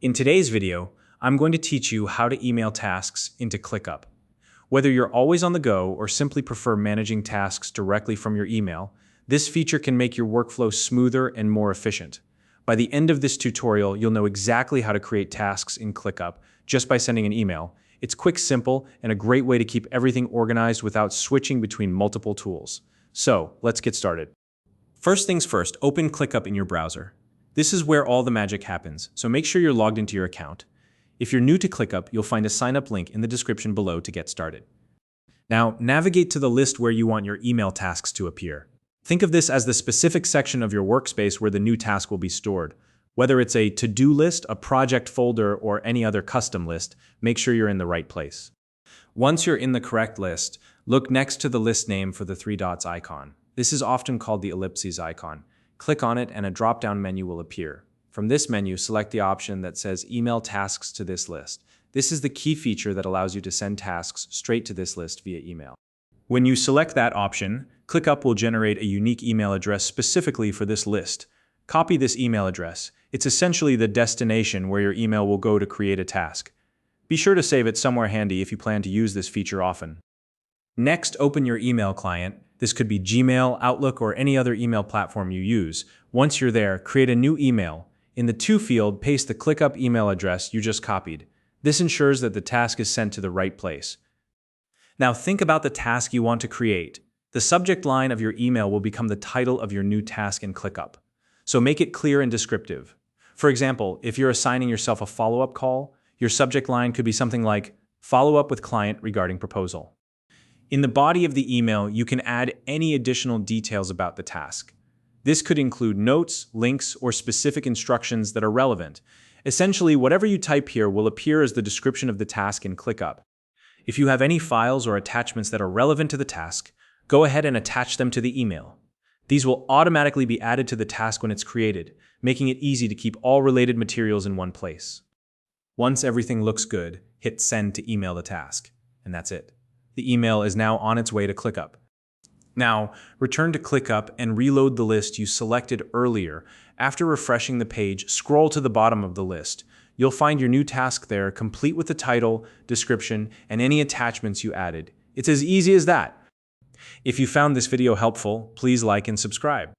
In today's video, I'm going to teach you how to email tasks into ClickUp. Whether you're always on the go or simply prefer managing tasks directly from your email, this feature can make your workflow smoother and more efficient. By the end of this tutorial, you'll know exactly how to create tasks in ClickUp just by sending an email. It's quick, simple, and a great way to keep everything organized without switching between multiple tools. So, let's get started. First things first, open ClickUp in your browser. This is where all the magic happens, so make sure you're logged into your account. If you're new to ClickUp, you'll find a sign-up link in the description below to get started. Now, navigate to the list where you want your email tasks to appear. Think of this as the specific section of your workspace where the new task will be stored. Whether it's a to-do list, a project folder, or any other custom list, make sure you're in the right place. Once you're in the correct list, look next to the list name for the three dots icon. This is often called the ellipses icon. Click on it and a drop-down menu will appear. From this menu, select the option that says Email Tasks to this list. This is the key feature that allows you to send tasks straight to this list via email. When you select that option, ClickUp will generate a unique email address specifically for this list. Copy this email address. It's essentially the destination where your email will go to create a task. Be sure to save it somewhere handy if you plan to use this feature often. Next, open your email client. This could be Gmail, Outlook, or any other email platform you use. Once you're there, create a new email. In the To field, paste the ClickUp email address you just copied. This ensures that the task is sent to the right place. Now think about the task you want to create. The subject line of your email will become the title of your new task in ClickUp. So make it clear and descriptive. For example, if you're assigning yourself a follow-up call, your subject line could be something like, Follow up with client regarding proposal. In the body of the email, you can add any additional details about the task. This could include notes, links, or specific instructions that are relevant. Essentially, whatever you type here will appear as the description of the task in ClickUp. If you have any files or attachments that are relevant to the task, go ahead and attach them to the email. These will automatically be added to the task when it's created, making it easy to keep all related materials in one place. Once everything looks good, hit Send to email the task, and that's it. The email is now on its way to ClickUp. Now, return to ClickUp and reload the list you selected earlier. After refreshing the page, scroll to the bottom of the list. You'll find your new task there, complete with the title, description, and any attachments you added. It's as easy as that. If you found this video helpful, please like and subscribe.